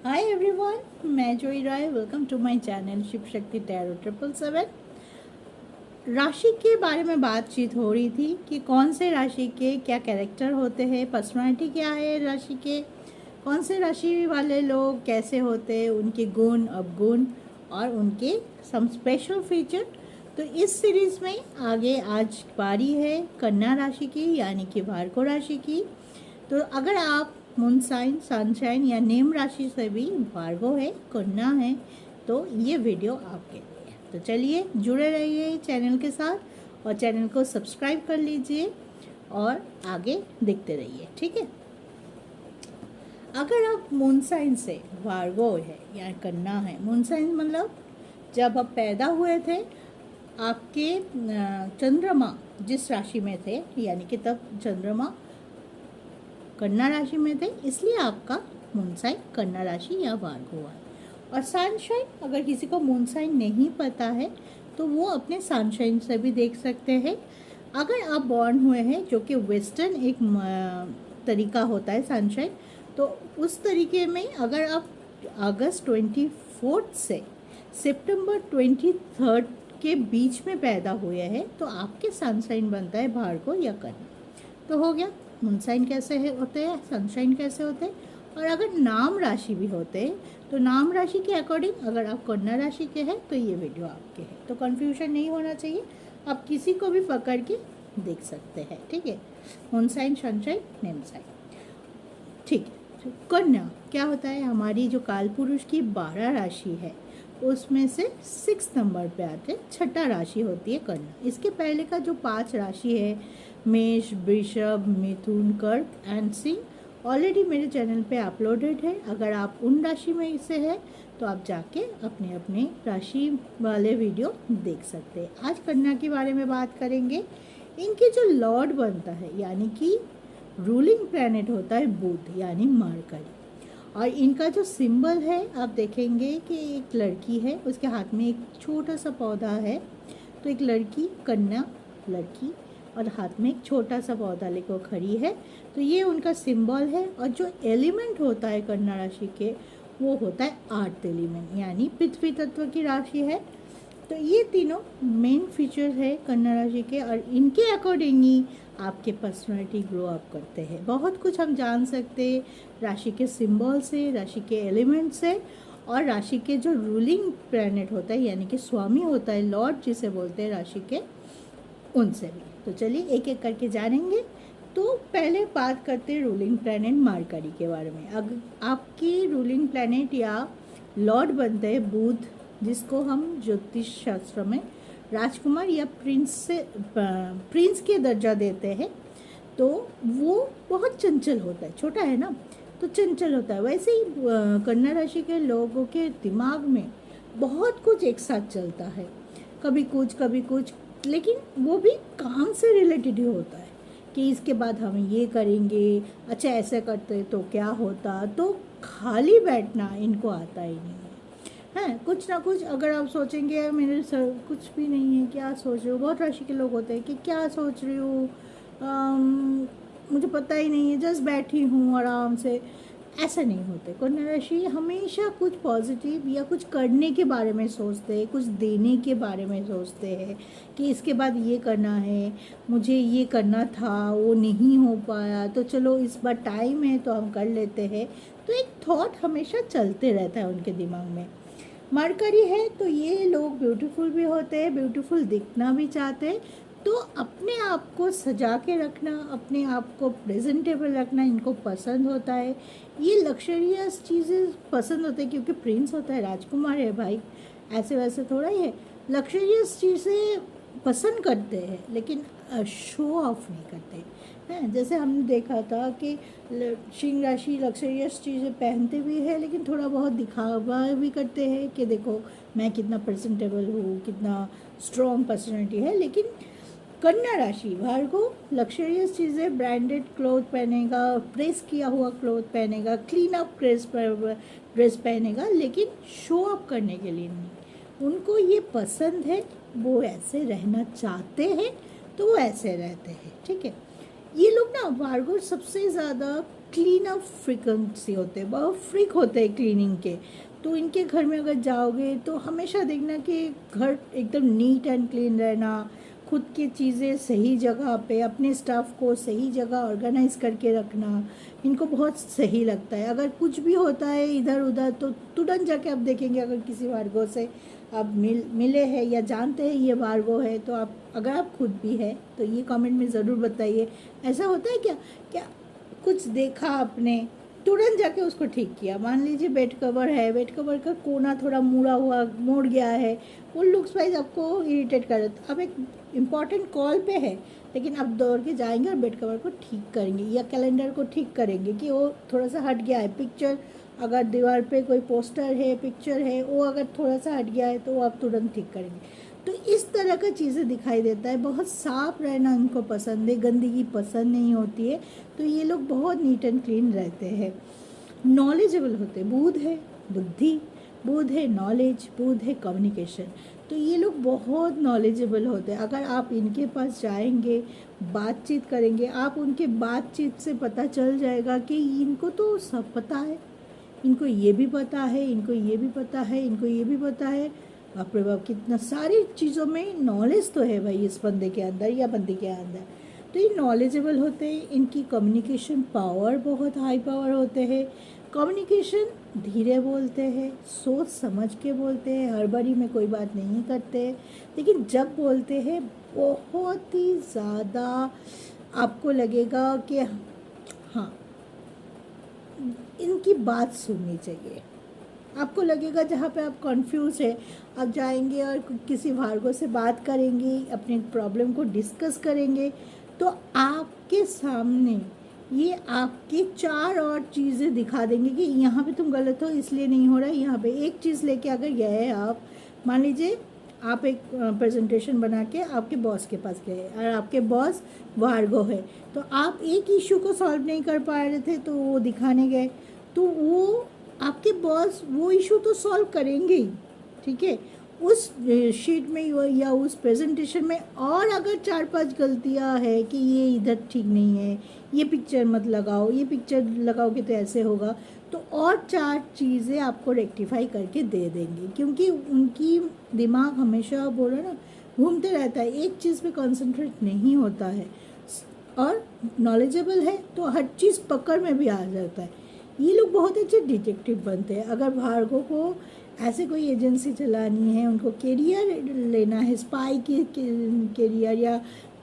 हाय everyone, मैं Joy Rai. Welcome to my channel Shiv Shakti tarot 777। राशि के बारे में बातचीत हो रही थी कि कौन से राशि के क्या कैरेक्टर होते हैं, पर्सनालिटी क्या है राशि के, कौन से राशि वाले लोग कैसे होते हैं, उनके गुण अवगुण और उनके सम स्पेशल फीचर। तो इस सीरीज़ में आगे आज बारी है कन्या राशि की, यानी कि भार्गव राशि की। तो अगर आप मून साइन, सनशाइन या नेम राशि से भी भार्गव है, कन्या है, तो ये वीडियो आपके लिए। तो चलिए जुड़े रहिए चैनल के साथ और चैनल को सब्सक्राइब कर लीजिए और आगे देखते रहिए, ठीक है। अगर आप मून साइन से भार्गव है या कन्या है, मून साइन मतलब जब आप पैदा हुए थे आपके चंद्रमा जिस राशि में थे, यानी कि तब चंद्रमा कन्या राशि में थे, इसलिए आपका मून साइन कन्या राशि या भार्गव है। और सनशाइन, अगर किसी को मून साइन नहीं पता है तो वो अपने सनशाइन से भी देख सकते हैं। अगर आप बॉर्न हुए हैं, जो कि वेस्टर्न एक तरीका होता है सनशाइन, तो उस तरीके में अगर आप अगस्त 24 से सितंबर 23 के बीच में पैदा हुए हैं तो आपके सनशाइन बनता है भार्गव या कन्या। तो हो गया मून साइन कैसे होते हैं, सनशाइन कैसे होते हैं। और अगर नाम राशि भी होते हैं तो नाम राशि के अकॉर्डिंग अगर आप कन्या राशि के हैं तो ये वीडियो आपके हैं, तो कन्फ्यूजन नहीं होना चाहिए। आप किसी को भी पकड़ के देख सकते हैं, ठीक है। Moon sign, sunshine, name sign, ठीक है। तो कन्या क्या होता है, हमारी जो काल पुरुष की 12 राशि है उसमें से 6 नंबर पे आते, छठा राशि होती है कन्या। इसके पहले का जो 5 राशि है, मेष, वृषभ, मिथुन, कर्क एंड सिंह, ऑलरेडी मेरे चैनल पे अपलोडेड है। अगर आप उन राशि में से है तो आप जाके अपने अपने राशि वाले वीडियो देख सकते हैं। आज कन्या के बारे में बात करेंगे। इनके जो लॉर्ड बनता है, यानी कि रूलिंग प्लैनेट होता है बुध, यानी मरकरी। और इनका जो सिंबल है आप देखेंगे कि एक लड़की है, उसके हाथ में एक छोटा सा पौधा है। तो एक लड़की, कन्या लड़की, और हाथ में एक छोटा सा पौधा लेकर खड़ी है, तो ये उनका सिंबल है। और जो एलिमेंट होता है कन्या राशि के, वो होता है अर्थ एलिमेंट, यानी पृथ्वी तत्व की राशि है। तो ये तीनों मेन फीचर है कन्या राशि के, और इनके अकॉर्डिंग ही आपके पर्सनालिटी ग्रो अप करते हैं। बहुत कुछ हम जान सकते हैं राशि के सिंबल से, राशि के एलिमेंट से, और राशि के जो रूलिंग प्लैनेट होता है, यानी कि स्वामी होता है, लॉर्ड जिसे बोलते हैं राशि के, उनसे भी। तो चलिए एक एक करके जानेंगे। तो पहले बात करते हैं रूलिंग प्लैनेट मरकरी के बारे में। अगर आपकी रूलिंग प्लैनेट या लॉर्ड बनते हैं बुध, जिसको हम ज्योतिष शास्त्र में राजकुमार या प्रिंस के दर्जा देते हैं, तो वो बहुत चंचल होता है, छोटा है ना तो चंचल होता है। वैसे ही कन्या राशि के लोगों के दिमाग में बहुत कुछ एक साथ चलता है, कभी कुछ, लेकिन वो भी काम से रिलेटेड ही होता है कि इसके बाद हम ये करेंगे, अच्छा ऐसे करते तो क्या होता। तो खाली बैठना इनको आता ही नहीं है, कुछ ना कुछ। अगर आप सोचेंगे मेरे सर कुछ भी नहीं है, क्या सोच रहे हो, बहुत राशि के लोग होते हैं कि क्या सोच रही हूँ, मुझे पता ही नहीं है, जस्ट बैठी हूँ आराम से। ऐसा नहीं होते। कन्या राशि हमेशा कुछ पॉजिटिव या कुछ करने के बारे में सोचते हैं, कुछ देने के बारे में सोचते हैं कि इसके बाद ये करना है, मुझे ये करना था, वो नहीं हो पाया, तो चलो इस बार टाइम है तो हम कर लेते हैं। तो एक थॉट हमेशा चलते रहता है उनके दिमाग में। मरकरी है तो ये लोग ब्यूटीफुल भी होते हैं, ब्यूटीफुल दिखना भी चाहते हैं। तो अपने आप को सजा के रखना, अपने आप को प्रेजेंटेबल रखना इनको पसंद होता है। ये लग्जरियस चीज़ें पसंद होते हैं, क्योंकि प्रिंस होता है, राजकुमार है भाई, ऐसे वैसे थोड़ा ही है। लग्जरियस चीज़ें पसंद करते हैं, लेकिन शो ऑफ नहीं करते हैं। जैसे हमने देखा था कि सिंह राशि लग्जरियस चीज़ें पहनते भी है, लेकिन थोड़ा बहुत दिखावा भी करते हैं कि देखो मैं कितना प्रेजेंटेबल हूँ, कितना स्ट्रॉन्ग पर्सनैलिटी है। लेकिन कन्या राशि भार्गव लग्जरियस चीज़ें, ब्रांडेड क्लोथ पहनेगा, प्रेस किया हुआ क्लोथ पहनेगा, क्लीन अप ड्रेस पहनेगा, लेकिन शो अप करने के लिए नहीं। उनको ये पसंद है, वो ऐसे रहना चाहते हैं तो वो ऐसे रहते हैं, ठीक है। ये लोग ना भार्गव सबसे ज़्यादा क्लीन अप फ्रीक्वेंसी होते हैं, बहुत फ्रीक होते हैं क्लीनिंग के। तो इनके घर में अगर जाओगे तो हमेशा देखना कि घर एकदम नीट एंड क्लीन रहना, खुद की चीज़ें सही जगह पे, अपने स्टाफ को सही जगह ऑर्गेनाइज करके रखना इनको बहुत सही लगता है। अगर कुछ भी होता है इधर उधर तो तुरंत जाके आप देखेंगे, अगर किसी भार्गव से आप मिले हैं या जानते हैं ये भार्गव है, तो आप अगर आप खुद भी है तो ये कमेंट में ज़रूर बताइए। ऐसा होता है क्या क्या कुछ देखा आपने, तुरंत जाके उसको ठीक किया। मान लीजिए बेड कवर है, बेड कवर का कोना थोड़ा मुड़ा हुआ मुड़ गया है, वो लुक्स वाइज आपको इरिटेट कर रहा है। अब एक इम्पॉर्टेंट कॉल पे है, लेकिन आप दौड़ के जाएंगे और बेड कवर को ठीक करेंगे या कैलेंडर को ठीक करेंगे कि वो थोड़ा सा हट गया है। पिक्चर अगर दीवार पे कोई पोस्टर है, पिक्चर है, वो अगर थोड़ा सा हट गया है तो वो आप तुरंत ठीक करेंगे। तो इस तरह का चीज़ें दिखाई देता है। बहुत साफ रहना उनको पसंद है, गंदगी पसंद नहीं होती है। तो ये लोग बहुत नीट एंड क्लीन रहते हैं, नॉलेजेबल होते हैं। बुध है बुद्धि, बुध है नॉलेज, बुध है कम्युनिकेशन। तो ये लोग बहुत नॉलेजेबल होते हैं। अगर आप इनके पास जाएंगे, बातचीत करेंगे, आप उनके बातचीत से पता चल जाएगा कि इनको तो सब पता है, इनको ये भी पता है, इनको ये भी पता है, इनको ये भी पता है। बाप रे बाप, कितना सारी चीज़ों में नॉलेज तो है भाई इस बंदे के अंदर या बंदी के अंदर। तो ये नॉलेजेबल होते हैं। इनकी कम्युनिकेशन पावर बहुत हाई पावर होते हैं। कम्युनिकेशन धीरे बोलते हैं, सोच समझ के बोलते हैं, हड़बड़ी में कोई बात नहीं करते, लेकिन जब बोलते हैं बहुत ही ज़्यादा आपको लगेगा कि हाँ इनकी बात सुननी चाहिए। आपको लगेगा जहाँ पे आप कंफ्यूज है, आप जाएंगे और किसी भार्गव से बात करेंगे, अपने प्रॉब्लम को डिस्कस करेंगे, तो आपके सामने ये आपके 4 और चीज़ें दिखा देंगे कि यहाँ पे तुम गलत हो, इसलिए नहीं हो रहा है। यहाँ पे एक चीज़ लेके अगर गए आप, मान लीजिए आप एक प्रेजेंटेशन बना के आपके बॉस के पास गए और आपके बॉस भार्गव है, तो आप एक इशू को सॉल्व नहीं कर पा रहे थे तो वो दिखाने गए, तो वो आपके बॉस वो इशू तो सॉल्व करेंगे ही, ठीक है। उस शीट में या उस प्रेजेंटेशन में और अगर 4-5 गलतियां है कि ये इधर ठीक नहीं है, ये पिक्चर मत लगाओ, ये पिक्चर लगाओगे तो ऐसे होगा, तो और 4 चीज़ें आपको रेक्टिफाई करके दे देंगे, क्योंकि उनकी दिमाग हमेशा बोलो ना घूमते रहता है, एक चीज़ पे कंसंट्रेट नहीं होता है। और नॉलेजेबल है तो हर चीज़ पकड़ में भी आ जाता है। ये लोग बहुत अच्छे डिटेक्टिव बनते हैं। अगर भार्गव को ऐसे कोई एजेंसी चलानी है, उनको कैरियर लेना है, स्पाई की कैरियर या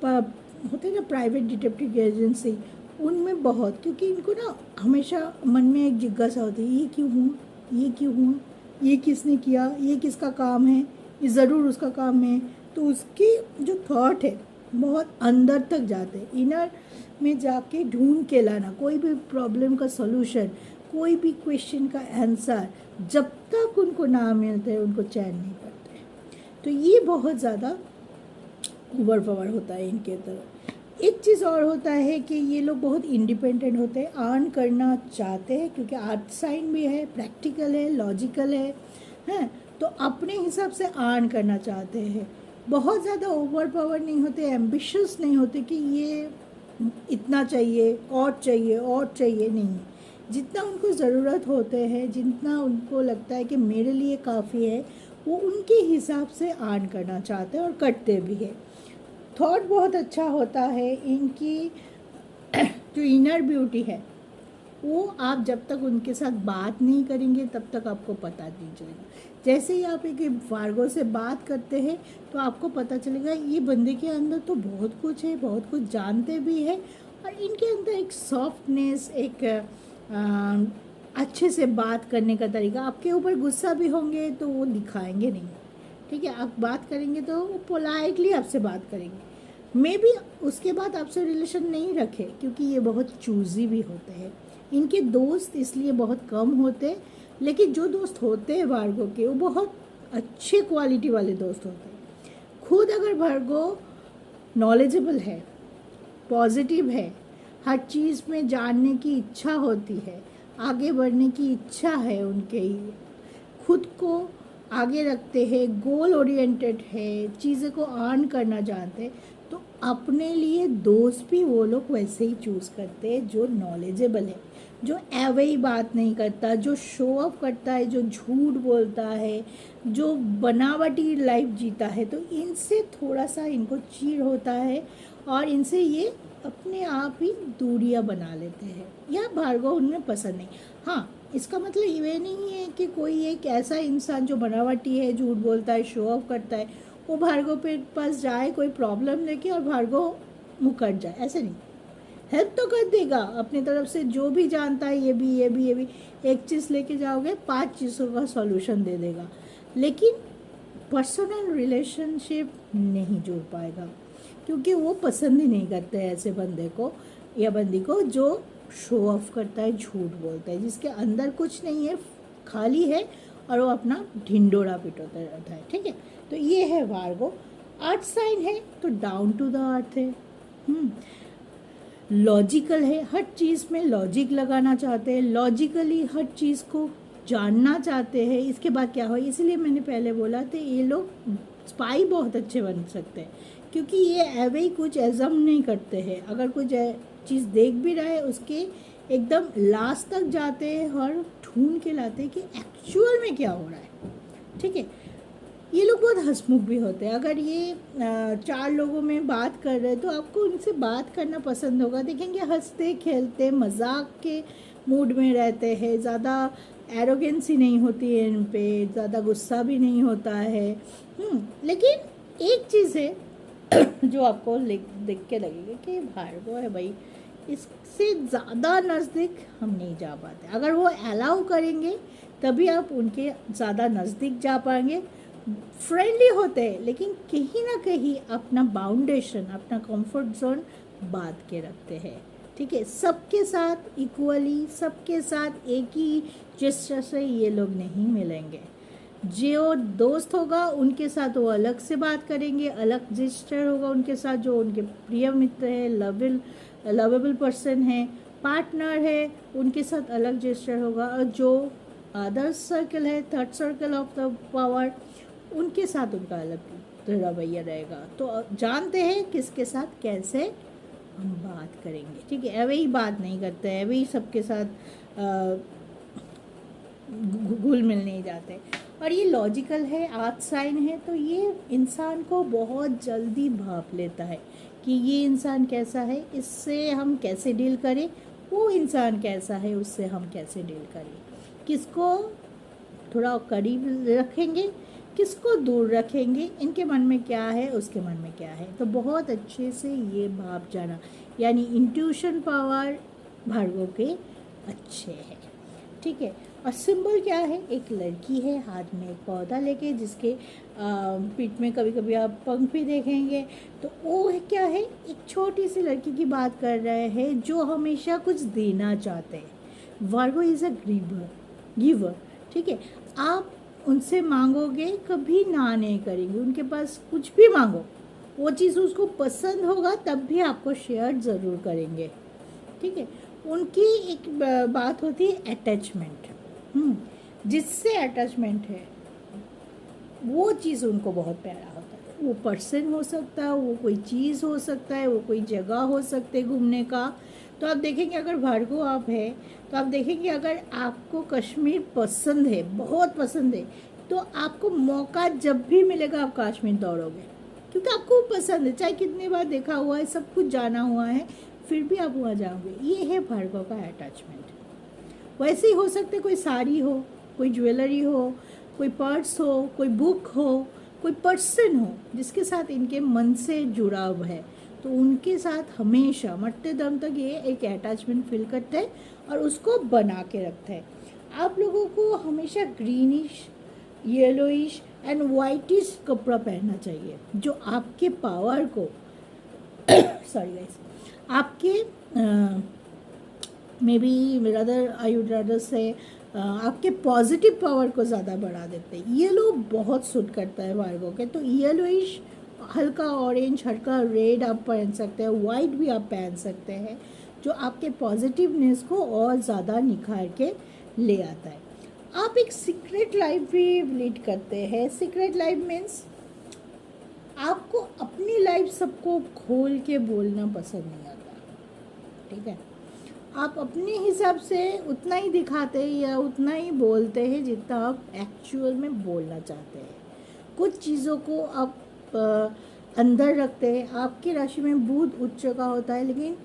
होते हैं ना प्राइवेट डिटेक्टिव एजेंसी, उनमें बहुत, क्योंकि इनको ना हमेशा मन में एक जिज्ञासा होती है, ये क्यों हुआ, ये क्यों हुआ, ये किसने किया, ये किसका काम है, ये ज़रूर उसका काम है। तो उसकी जो थॉट है बहुत अंदर तक जाते हैं, इनर में जाके ढूंढ के लाना कोई भी प्रॉब्लम का सॉल्यूशन, कोई भी क्वेश्चन का आंसर, जब तक उनको ना मिलते हैं उनको चैन नहीं पड़ते। तो ये बहुत ज़्यादा ओवर पावर होता है इनके तरफ। एक चीज़ और होता है कि ये लोग बहुत इंडिपेंडेंट होते हैं, अर्न करना चाहते हैं, क्योंकि आर्ट साइन भी है, प्रैक्टिकल है, लॉजिकल है, हैं, तो अपने हिसाब से अर्न करना चाहते हैं। बहुत ज़्यादा ओवर पावर नहीं होते, एम्बिशियस नहीं होते कि ये इतना चाहिए और चाहिए और चाहिए, नहीं। जितना उनको ज़रूरत होते हैं, जितना उनको लगता है कि मेरे लिए काफ़ी है, वो उनके हिसाब से अर्न करना चाहते हैं और करते भी है। थॉट बहुत अच्छा होता है इनकी। जो इनर ब्यूटी है वो आप जब तक उनके साथ बात नहीं करेंगे तब तक आपको पता नहीं चलेगा। जैसे ही आप एक भार्गव से बात करते हैं तो आपको पता चलेगा ये बंदे के अंदर तो बहुत कुछ है, बहुत कुछ जानते भी है, और इनके अंदर एक सॉफ्टनेस, एक अच्छे से बात करने का तरीका। आपके ऊपर गुस्सा भी होंगे तो वो दिखाएंगे नहीं, ठीक है। आप बात करेंगे तो वो पोलाइटली आपसे बात करेंगे। मे बी उसके बाद आपसे रिलेशन नहीं रखे, क्योंकि ये बहुत चूज़ी भी होते हैं। इनके दोस्त इसलिए बहुत कम होते, लेकिन जो दोस्त होते हैं भार्गव के वो बहुत अच्छे क्वालिटी वाले दोस्त होते हैं। खुद अगर भार्गव नॉलेजेबल है, पॉजिटिव है, हर चीज़ में जानने की इच्छा होती है, आगे बढ़ने की इच्छा है उनके, खुद को आगे रखते हैं, गोल ओरिएंटेड है, चीज़ें को अर्न करना जानते हैं, तो अपने लिए दोस्त भी वो लोग वैसे ही चूज़ करते हैं जो नॉलेजेबल है। जो एवई बात नहीं करता, जो शो ऑफ करता है, जो झूठ बोलता है, जो बनावटी लाइफ जीता है, तो इनसे थोड़ा सा इनको चीड़ होता है और इनसे ये अपने आप ही दूरियां बना लेते हैं, या भार्गव उन्हें पसंद नहीं। हाँ, इसका मतलब ये नहीं है कि कोई एक ऐसा इंसान जो बनावटी है, झूठ बोलता है, शो ऑफ करता है, वो भार्गव पे पास जाए कोई प्रॉब्लम लेके और भार्गव मुकर जाए, ऐसे नहीं। हेल्प तो कर देगा अपनी तरफ से, जो भी जानता है, ये भी एक चीज़ लेके जाओगे 5 चीज़ों का सॉल्यूशन दे देगा, लेकिन पर्सनल रिलेशनशिप नहीं जोड़ पाएगा, क्योंकि वो पसंद ही नहीं करते ऐसे बंदे को या बंदी को जो शो ऑफ करता है, झूठ बोलता है, जिसके अंदर कुछ नहीं है, खाली है और वो अपना ढिंडोरा पिटोता रहता है। ठीक है, तो ये है भार्गव। अर्थ साइन है तो डाउन टू द अर्थ है, लॉजिकल है, हर चीज़ में लॉजिक लगाना चाहते हैं, लॉजिकली हर चीज़ को जानना चाहते हैं इसके बाद क्या हो। इसलिए मैंने पहले बोला था ये लोग स्पाई बहुत अच्छे बन सकते हैं, क्योंकि ये ऐवे ही कुछ एजम नहीं करते हैं, अगर कुछ चीज़ देख भी रहा है उसके एकदम लास्ट तक जाते हैं और ढूंढ के लाते हैं कि एक्चुअल में क्या हो रहा है। ठीक है, ये लोग बहुत हंसमुख भी होते हैं। अगर ये 4 लोगों में बात कर रहे हैं तो आपको उनसे बात करना पसंद होगा, देखेंगे हंसते खेलते मजाक के मूड में रहते हैं, ज़्यादा एरोगेंसी नहीं होती है इन पे, ज़्यादा गुस्सा भी नहीं होता है। लेकिन एक चीज़ है जो आपको देख के लगेगा कि भार्गव है भाई, इससे ज़्यादा नज़दीक हम नहीं जा पाते, अगर वो अलाउ करेंगे तभी आप उनके ज़्यादा नज़दीक जा पाएंगे। फ्रेंडली होते हैं लेकिन कहीं ना कहीं अपना बाउंडेशन, अपना कंफर्ट जोन बांध के रखते हैं। ठीक है, सबके साथ इक्वली, सबके साथ एक ही जेस्चर से ये लोग नहीं मिलेंगे। जो दोस्त होगा उनके साथ वो अलग से बात करेंगे, अलग जेस्चर होगा उनके साथ, जो उनके प्रिय मित्र है, लवेबल पर्सन है, पार्टनर है, उनके साथ अलग जेस्चर होगा, और जो अदर सर्कल है, third circle of the power, उनके साथ उनका अलग रवैया रहेगा। तो जानते हैं किसके साथ कैसे हम बात करेंगे। ठीक है, ऐवे ही बात नहीं करते, ऐवे ही सबके साथ घुल मिल नहीं जाते। और ये लॉजिकल है, आर्थ साइन है, तो ये इंसान को बहुत जल्दी भाप लेता है कि ये इंसान कैसा है, इससे हम कैसे डील करें, वो इंसान कैसा है, उससे हम कैसे डील करें, किसको थोड़ा करीब रखेंगे, किसको दूर रखेंगे, इनके मन में क्या है, उसके मन में क्या है। तो बहुत अच्छे से ये भाप जाना, यानी इंट्यूशन पावर भार्गव के अच्छे है। ठीक है, और सिंबल क्या है, एक लड़की है हाथ में एक पौधा लेके, जिसके पीठ में कभी कभी आप पंख भी देखेंगे, तो वो है क्या है, एक छोटी सी लड़की की बात कर रहे हैं जो हमेशा कुछ देना चाहते हैं। Bhargava is a giver. ठीक है, आप उनसे मांगोगे कभी ना नहीं करेंगे, उनके पास कुछ भी मांगो वो चीज़ उसको पसंद होगा तब भी आपको शेयर ज़रूर करेंगे। ठीक है, उनकी एक बात होती है अटैचमेंट, जिससे अटैचमेंट है वो चीज़ उनको बहुत प्यारा होता है। वो पर्सन हो सकता है, वो कोई चीज़ हो सकता है, वो कोई जगह हो सकते है घूमने का। तो आप देखेंगे अगर भार्गव आप है तो आप देखेंगे अगर आपको कश्मीर पसंद है, बहुत पसंद है, तो आपको मौका जब भी मिलेगा आप कश्मीर दौड़ोगे, क्योंकि आपको पसंद है, चाहे कितनी बार देखा हुआ है, सब कुछ जाना हुआ है, फिर भी आप वहाँ जाओगे। ये है भार्गव का अटैचमेंट। वैसे ही हो सकते कोई साड़ी हो, कोई ज्वेलरी हो, कोई पर्स हो, कोई बुक हो, कोई पर्सन हो जिसके साथ इनके मन से जुड़ाव है, तो उनके साथ हमेशा मरते दम तक ये एक अटैचमेंट फील करते हैं और उसको बना के रखते हैं। आप लोगों को हमेशा ग्रीनिश, येलोइश एंड वाइटिश कपड़ा पहनना चाहिए, जो आपके पावर को सॉरी गाइस, आपके may be rather I would rather से आपके पॉजिटिव पावर को ज़्यादा बढ़ा देते हैं। येलो बहुत सूट करता है भार्गव के, तो येलोइश, हल्का ऑरेंज, हल्का रेड आप पहन सकते हैं, वाइट भी आप पहन सकते हैं, जो आपके पॉजिटिवनेस को और ज़्यादा निखार के ले आता है। आप एक सीक्रेट लाइफ भी लीड करते हैं। सीक्रेट लाइफ मीन्स आपको अपनी लाइफ सबको खोल के बोलना पसंद नहीं आता। ठीक है, आप अपने हिसाब से उतना ही दिखाते हैं या उतना ही बोलते हैं जितना आप एक्चुअल में बोलना चाहते हैं। कुछ चीज़ों को आप अंदर रखते हैं। आपकी राशि में बुध उच्च का होता है, लेकिन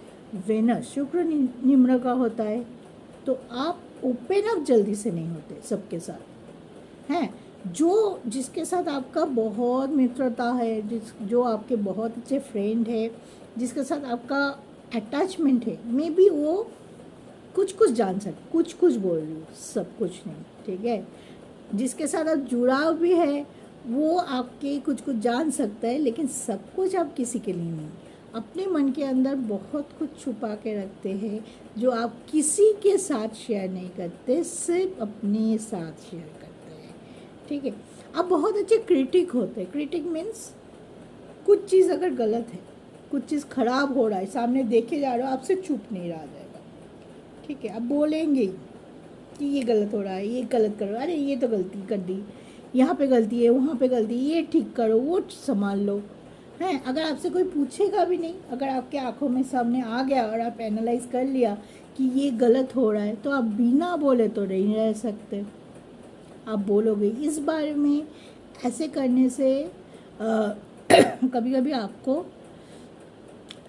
वेनस शुक्र निम्न का होता है, तो आप ओपन अप जल्दी से नहीं होते सबके साथ हैं। जो जिसके साथ आपका बहुत मित्रता है, जो आपके बहुत अच्छे फ्रेंड है, जिसके साथ आपका अटैचमेंट है, मे बी वो कुछ कुछ जान सकते, कुछ कुछ बोल रही हूँ, सब कुछ नहीं, ठीक है। जिसके साथ आप जुड़ाव भी है वो आपके कुछ कुछ जान सकता है, लेकिन सब कुछ आप किसी के लिए नहीं। अपने मन के अंदर बहुत कुछ छुपा के रखते हैं जो आप किसी के साथ शेयर नहीं करते, सिर्फ अपने साथ शेयर करते हैं, ठीक है। आप बहुत अच्छे क्रिटिक होते हैं। क्रिटिक मीन्स कुछ चीज़ अगर गलत है, कुछ चीज़ खराब हो रहा है, सामने देखे जा रहा हो, आपसे चुप नहीं रहा जाएगा, ठीक है। आप बोलेंगे ही कि ये गलत हो रहा है, ये गलत करो, अरे ये तो गलती कर दी, यहाँ पे गलती है, वहाँ पे गलती है, ये ठीक करो, वो संभाल लो, हैं। अगर आपसे कोई पूछेगा भी नहीं, अगर आपके आंखों में सामने आ गया और आप एनालाइज कर लिया कि ये गलत हो रहा है, तो आप बिना बोले तो नहीं रह सकते, आप बोलोगे। इस बारे में ऐसे करने से कभी कभी आपको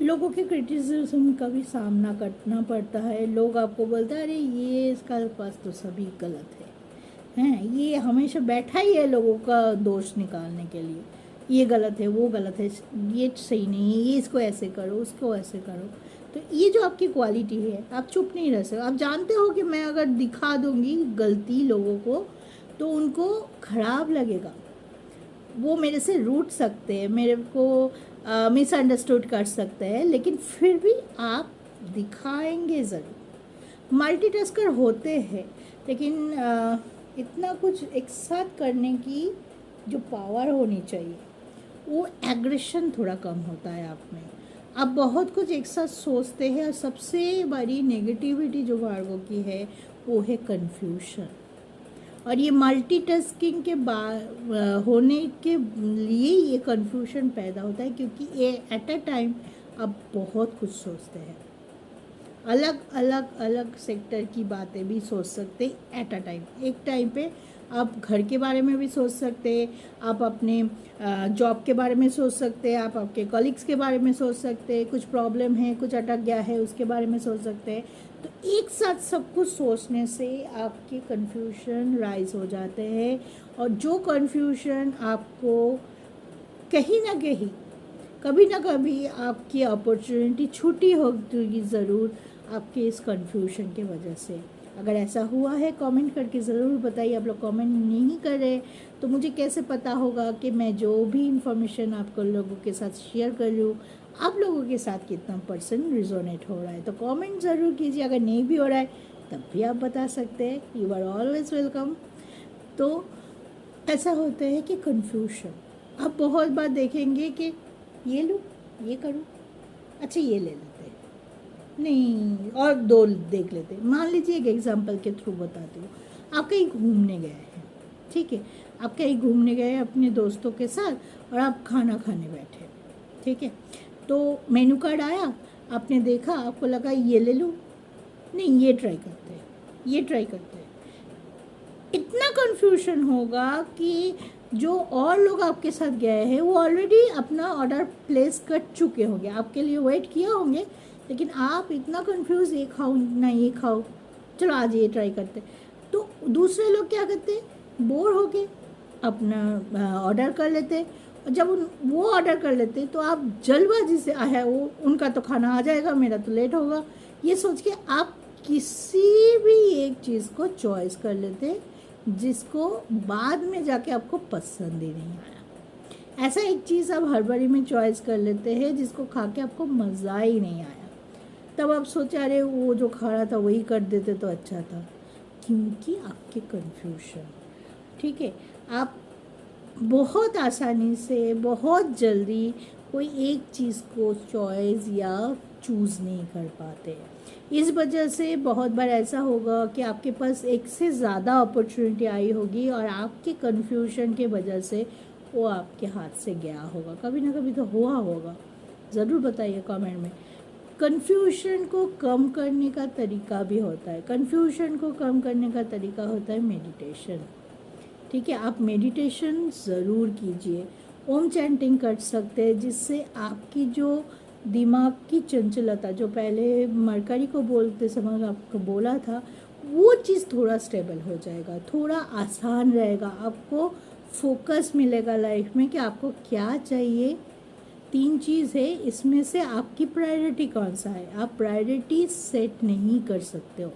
लोगों के क्रिटिसिज्म का भी सामना करना पड़ता है। लोग आपको बोलते हैं अरे ये इसका पास तो सभी गलत हैं, ये हमेशा बैठा ही है लोगों का दोष निकालने के लिए, ये गलत है, वो गलत है, ये सही नहीं है, ये इसको ऐसे करो, उसको ऐसे करो। तो ये जो आपकी क्वालिटी है, आप चुप नहीं रह सकते। आप जानते हो कि मैं अगर दिखा दूंगी गलती लोगों को तो उनको खराब लगेगा, वो मेरे से रूठ सकते हैं, मेरे को मिसअंडरस्टूड कर सकते हैं, लेकिन फिर भी आप दिखाएंगे ज़रूर। मल्टीटास्कर होते हैं, लेकिन इतना कुछ एक साथ करने की जो पावर होनी चाहिए, वो एग्रेशन थोड़ा कम होता है आप में। आप बहुत कुछ एक साथ सोचते हैं, और सबसे बड़ी नेगेटिविटी जो वार्गो की है वो है कन्फ्यूशन। और ये मल्टीटास्किंग के होने के लिए ये कन्फ्यूजन पैदा होता है, क्योंकि ये एट अ टाइम आप बहुत कुछ सोचते हैं, अलग अलग अलग सेक्टर की बातें भी सोच सकते एट अ टाइम। एक टाइम पे आप घर के बारे में भी सोच सकते हैं, आप अपने जॉब के बारे में सोच सकते हैं, आप आपके कलीग्स के बारे में सोच सकते हैं, कुछ प्रॉब्लम है, कुछ अटक गया है, उसके बारे में सोच सकते हैं। तो एक साथ सब कुछ सोचने से आपके कन्फ्यूजन राइज हो जाते हैं, और जो कन्फ्यूजन आपको कहीं ना कहीं कभी ना कभी आपकी अपॉर्चुनिटी छूटी होगी ज़रूर, आपके इस कन्फ्यूजन के वजह से। अगर ऐसा हुआ है कमेंट करके ज़रूर बताइए। आप लोग कमेंट नहीं कर रहे तो मुझे कैसे पता होगा कि मैं जो भी इंफॉर्मेशन आपको लोगों के साथ शेयर कर रही हूँ, आप लोगों के साथ कितना % रिजोनेट हो रहा है। तो कमेंट ज़रूर कीजिए। अगर नहीं भी हो रहा है तब भी आप बता सकते हैं, यू आर ऑलवेज वेलकम। तो ऐसा होता है कि कन्फ्यूजन आप बहुत बार देखेंगे कि ये लूँ, ये करूँ, अच्छा ये ले लेते हैं, नहीं और दो देख लेते हैं। मान लीजिए एक एग्जांपल के थ्रू बताती हूँ। आप कहीं घूमने गए हैं, ठीक है, आप कहीं घूमने गए अपने दोस्तों के साथ और आप खाना खाने बैठे, ठीक है। तो मेनू कार्ड आया, आपने देखा, आपको लगा ये ले लूँ, नहीं ये ट्राई करते हैं, ये ट्राई करते हैं। इतना कन्फ्यूजन होगा कि जो और लोग आपके साथ गए हैं वो ऑलरेडी अपना ऑर्डर प्लेस कर चुके होंगे, आपके लिए वेट किया होंगे, लेकिन आप इतना कंफ्यूज, ये खाओ ना ये खाओ, चलो आज ये ट्राई करते। तो दूसरे लोग क्या करते, बोर हो के अपना ऑर्डर कर लेते, और जब वो ऑर्डर कर लेते तो आप जल्दबाजी से आया, वो उनका तो खाना आ जाएगा, मेरा तो लेट होगा, ये सोच के आप किसी भी एक चीज़ को चॉइस कर लेते जिसको बाद में जाके आपको पसंद ही नहीं आया। ऐसा एक चीज़ आप हड़बड़ी में चॉइस कर लेते हैं जिसको खा के आपको मज़ा ही नहीं आया, तब आप सोचा अरे वो जो खा रहा था वही कर देते तो अच्छा था, क्योंकि आपके कन्फ्यूजन, ठीक है। आप बहुत आसानी से बहुत जल्दी कोई एक चीज़ को चॉइस या चूज़ नहीं कर पाते। इस वजह से बहुत बार ऐसा होगा कि आपके पास एक से ज़्यादा अपॉर्चुनिटी आई होगी और आपके कन्फ्यूजन के वजह से वो आपके हाथ से गया होगा। कभी ना कभी तो हुआ होगा, ज़रूर बताइए कमेंट में। कन्फ्यूजन को कम करने का तरीका भी होता है। कन्फ्यूजन को कम करने का तरीका होता है मेडिटेशन। ठीक है, आप मेडिटेशन ज़रूर कीजिए। ओम चैंटिंग कर सकते हैं, जिससे आपकी जो दिमाग की चंचलता, जो पहले मरकरी को बोलते समय आपको बोला था, वो चीज़ थोड़ा स्टेबल हो जाएगा, थोड़ा आसान रहेगा। आपको फोकस मिलेगा लाइफ में कि आपको क्या चाहिए। 3 चीज़ है, इसमें से आपकी प्रायोरिटी कौन सा है। आप प्रायोरिटी सेट नहीं कर सकते हो,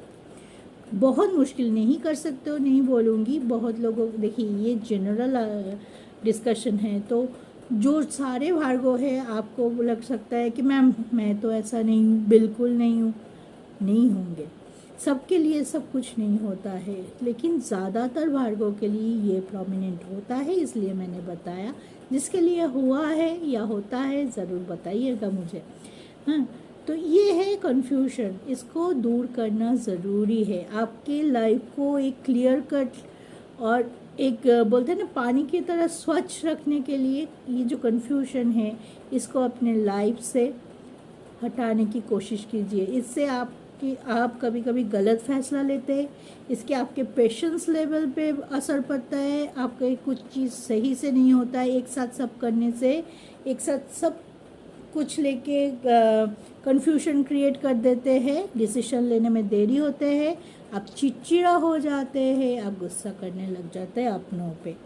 बहुत मुश्किल नहीं कर सकते हो नहीं बोलूँगी। बहुत लोगों, देखिए ये जनरल डिस्कशन है, तो जो सारे भार्गव है आपको लग सकता है कि मैम मैं तो ऐसा नहीं हूँ, बिल्कुल नहीं हूँ। नहीं होंगे, सबके लिए सब कुछ नहीं होता है, लेकिन ज़्यादातर भार्गव के लिए ये प्रोमिनेंट होता है, इसलिए मैंने बताया। जिसके लिए हुआ है या होता है ज़रूर बताइएगा मुझे। हाँ, तो ये है कन्फ्यूजन, इसको दूर करना ज़रूरी है। आपके लाइफ को एक क्लियर कट और एक बोलते हैं ना पानी की तरह स्वच्छ रखने के लिए ये जो कन्फ्यूजन है, इसको अपने लाइफ से हटाने की कोशिश कीजिए। इससे आप कभी कभी गलत फैसला लेते हैं, इसके आपके पेशेंस लेवल पे असर पड़ता है। आपके कुछ चीज़ सही से नहीं होता है, एक साथ सब करने से, एक साथ सब कुछ लेके कन्फ्यूजन क्रिएट कर देते हैं, डिसीजन लेने में देरी होते हैं, आप चिड़चिड़ा हो जाते हैं, आप गुस्सा करने लग जाते हैं अपनों पे।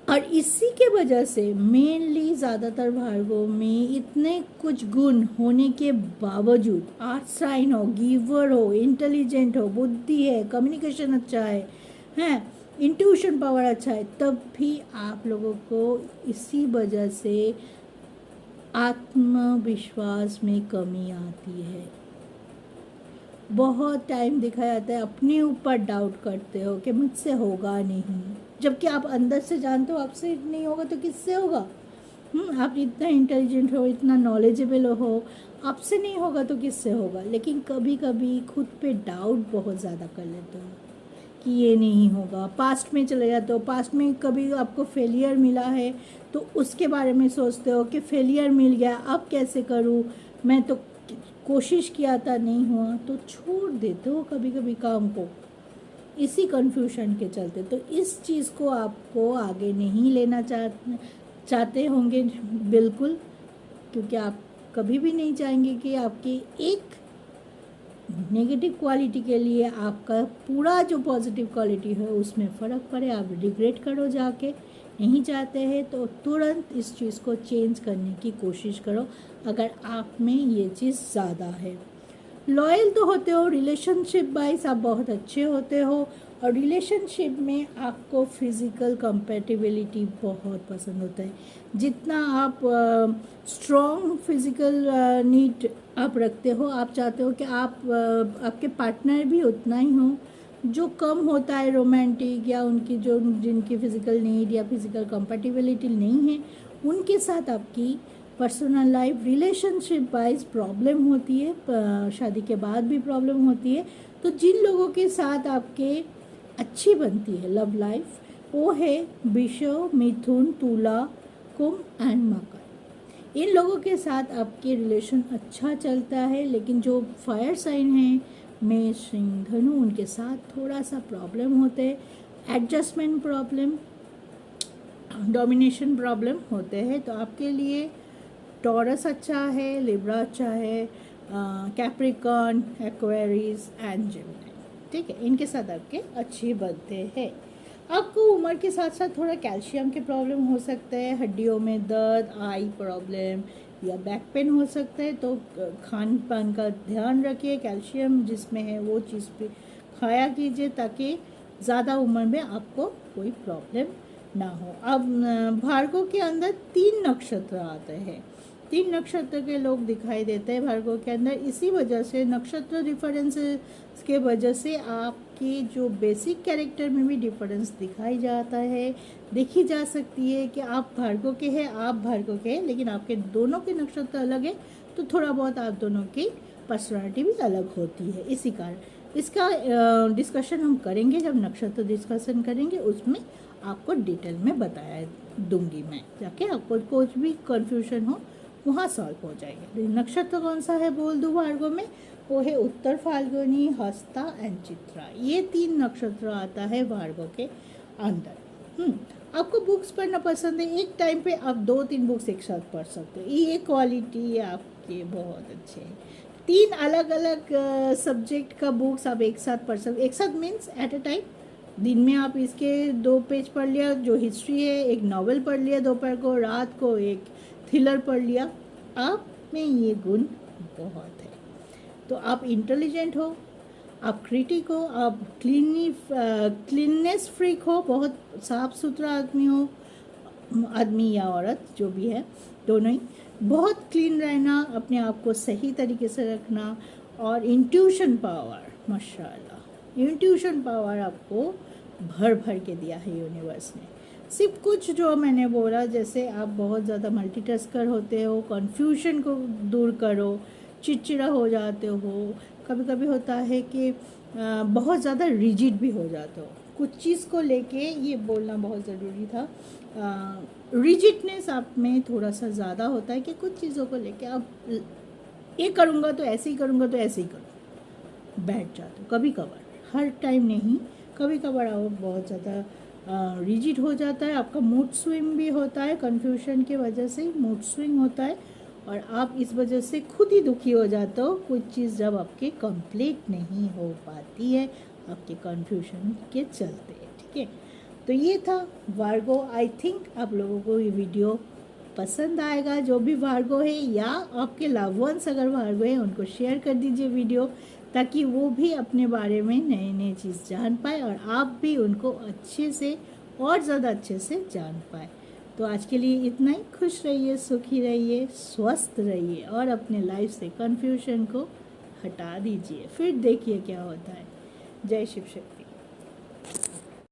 और इसी के वजह से मेनली ज़्यादातर भार्गव में इतने कुछ गुण होने के बावजूद, आर्ट साइन हो, गिवर हो, इंटेलिजेंट हो, बुद्धि है, कम्युनिकेशन अच्छा है, इंट्यूशन पावर अच्छा है, तब भी आप लोगों को इसी वजह से आत्मविश्वास में कमी आती है। बहुत टाइम दिखा जाता है, अपने ऊपर डाउट करते हो कि मुझसे होगा नहीं, जबकि आप अंदर से जानते हो आपसे नहीं होगा तो किससे होगा। आप इतना इंटेलिजेंट हो, इतना नॉलेजेबल हो, आपसे नहीं होगा तो किससे होगा। लेकिन कभी कभी खुद पे डाउट बहुत ज़्यादा कर लेते हो कि ये नहीं होगा। पास्ट में चले जाते हो, पास्ट में कभी आपको फेलियर मिला है तो उसके बारे में सोचते हो कि फेलियर मिल गया, अब कैसे करूँ, मैं तो कोशिश किया था नहीं हुआ, तो छोड़ देते हो कभी कभी काम को इसी कन्फ्यूजन के चलते। तो इस चीज़ को आपको आगे नहीं लेना चाहते होंगे बिल्कुल, क्योंकि आप कभी भी नहीं चाहेंगे कि आपकी एक नेगेटिव क्वालिटी के लिए आपका पूरा जो पॉजिटिव क्वालिटी है उसमें फ़र्क पड़े, आप रिग्रेट करो जाके। नहीं चाहते हैं तो तुरंत इस चीज़ को चेंज करने की कोशिश करो अगर आप में ये चीज़ ज़्यादा है। लॉयल तो होते हो, रिलेशनशिप वाइज आप बहुत अच्छे होते हो, और रिलेशनशिप में आपको फिज़िकल कंपैटिबिलिटी बहुत पसंद होता है। जितना आप स्ट्रॉन्ग फिज़िकल नीड आप रखते हो, आप चाहते हो कि आपके पार्टनर भी उतना ही हो। जो कम होता है रोमांटिक या उनकी जो जिनकी फ़िज़िकल नीड या फिज़िकल कंपैटिबिलिटी नहीं है, उनके साथ आपकी personal life relationship wise problem होती है, शादी के बाद भी प्रॉब्लम होती है। तो जिन लोगों के साथ आपके अच्छी बनती है लव लाइफ, वो है वृषभ, मिथुन, तुला, कुंभ एंड मकर। इन लोगों के साथ आपके रिलेशन अच्छा चलता है। लेकिन जो फायर साइन है, मेष, सिंह, धनु, उनके साथ थोड़ा सा प्रॉब्लम होते हैं, एडजस्टमेंट प्रॉब्लम, डोमिनेशन प्रॉब्लम होते हैं। तो आपके लिए टॉरस अच्छा है, लिब्रा अच्छा है, कैप्रिकॉर्न, एक्वेरियस एंड जेमिनी। ठीक है, इनके साथ आपके अच्छे बनते हैं। आपको उम्र के साथ साथ थोड़ा कैल्शियम के प्रॉब्लम हो सकता है, हड्डियों में दर्द, आई प्रॉब्लम या बैक पेन हो सकता है। तो खान पान का ध्यान रखिए, कैल्शियम जिसमें है वो चीज़ पे खाया कीजिए ताकि ज़्यादा उम्र में आपको कोई प्रॉब्लम ना हो। अब भार्गव के अंदर 3 नक्षत्र आते हैं, 3 नक्षत्र के लोग दिखाई देते हैं भार्गव के अंदर। इसी वजह से नक्षत्र डिफरेंसेस के वजह से आपके जो बेसिक कैरेक्टर में भी डिफरेंस दिखाई जाता है, देखी जा सकती है कि आप भार्गव के हैं, आप भार्गव के हैं, लेकिन आपके दोनों के नक्षत्र अलग है, तो थोड़ा बहुत आप दोनों की पर्सनालिटी भी अलग होती है। इसी कारण इसका डिस्कशन हम करेंगे, जब नक्षत्र डिस्कशन करेंगे उसमें आपको डिटेल में बताया दूंगी मैं, जाके आपको कुछ भी कन्फ्यूजन हो वहाँ सॉल्व हो जाएगा। नक्षत्र कौन सा है बोल दूँ वार्गो में? वो है उत्तर फाल्गुनी, हस्ता एंड चित्रा। ये 3 नक्षत्र आता है वार्गो के अंदर। आपको बुक्स पढ़ना पसंद है, एक टाइम पे आप 2-3 बुक्स एक साथ पढ़ सकते हो, ये क्वालिटी आपके बहुत अच्छे हैं। 3 अलग अलग सब्जेक्ट का बुक्स आप एक साथ पढ़ सकते, एक साथ मीन्स एट अ टाइम। दिन में आप इसके 2 पेज पढ़ लिया जो हिस्ट्री है, एक नॉवेल पढ़ लिया दोपहर को, रात को एक थ्रिलर पढ़ लिया। आप में ये गुण बहुत है, तो आप इंटेलिजेंट हो, आप क्रिटिक हो, आप क्लीननेस फ्रीक हो, बहुत साफ सुथरा आदमी हो, आदमी या औरत जो भी है, दोनों ही। बहुत क्लीन रहना, अपने आप को सही तरीके से रखना, और इंट्यूशन पावर, माशाल्लाह इंट्यूशन पावर आपको भर भर के दिया है यूनिवर्स ने। सिर्फ कुछ जो मैंने बोला, जैसे आप बहुत ज़्यादा मल्टीटास्कर होते हो, कन्फ्यूजन को दूर करो, चिड़चिड़ा हो जाते हो, कभी कभी होता है कि बहुत ज़्यादा रिजिड भी हो जाते हो कुछ चीज़ को लेके, ये बोलना बहुत ज़रूरी था। रिजिडनेस आप में थोड़ा सा ज़्यादा होता है कि कुछ चीज़ों को लेके आप ये करूँगा तो ऐसे ही करूँगा तो ऐसे ही करूँ, बैठ जाते हो कभी कभार, हर टाइम नहीं, कभी कभार आप बहुत ज़्यादा रिजिड हो जाता है, आपका मूड स्विंग भी होता है, कन्फ्यूजन की वजह से मूड स्विंग होता है, और आप इस वजह से खुद ही दुखी हो जाते हो कुछ चीज़ जब आपके कंप्लीट नहीं हो पाती है आपके कन्फ्यूजन के चलते। ठीक है, तो ये था वार्गो। आई थिंक आप लोगों को ये वीडियो पसंद आएगा, जो भी वार्गो है या आपके लव वंस अगर वार्गो है उनको शेयर कर दीजिए वीडियो, ताकि वो भी अपने बारे में नए नए चीज़ जान पाए और आप भी उनको अच्छे से और ज़्यादा अच्छे से जान पाए। तो आज के लिए इतना ही। खुश रहिए, सुखी रहिए, स्वस्थ रहिए, और अपने लाइफ से कन्फ्यूजन को हटा दीजिए, फिर देखिए क्या होता है। जय शिव शिव।